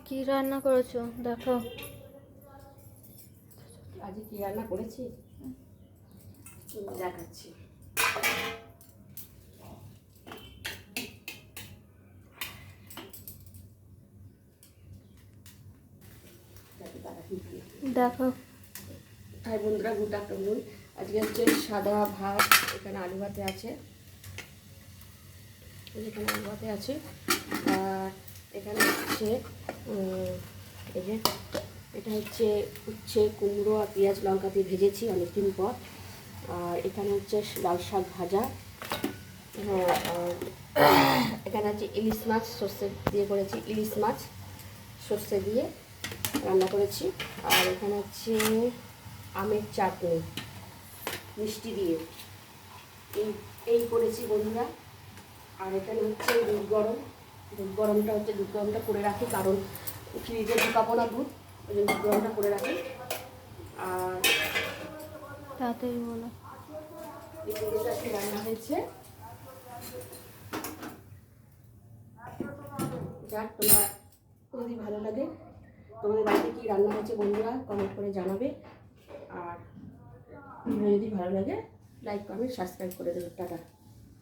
কি রান্না করেছো দেখো। আজকে কি রান্না করেছি দেখাচ্ছি। দেখো হাই বন্ধুরা, গুড আফটারনুন। আজকে হচ্ছে সাদা ভাত, এখানে আলু ভাতে আছে, এখানে আলু ভাতে আছে। আর এখানে হচ্ছে এই যে এটা হচ্ছে উচ্ছে কুমড়ো আর পেঁয়াজ লঙ্কা দিয়ে ভেজেছি অনেকদিন পর। আর এখানে হচ্ছে লাল শাক ভাজা। হ্যাঁ, আর এখানে হচ্ছে ইলিশ মাছ সর্ষে দিয়ে করেছি, ইলিশ মাছ সর্ষে দিয়ে রান্না করেছি। আর এখানে হচ্ছে আমের চাটনি মিষ্টি দিয়ে এই করেছি বন্ধুরা। আর এখানে হচ্ছে দুধ গরমটা করে রাখি, কারণ ফ্রিজে ঢুকাবো না দুধ, ওই জন্য দুধ গরমটা করে রাখি। আর তাড়াতাড়ি বলো। কি রান্না হয়েছে যাক, তোমার যদি ভালো লাগে, তোমাদের বাড়িতে কী রান্না হয়েছে বন্ধুরা কমেন্ট করে জানাবে। আর যদি ভালো লাগে লাইক কমেন্ট সাবস্ক্রাইব করে দেবে। টাটা।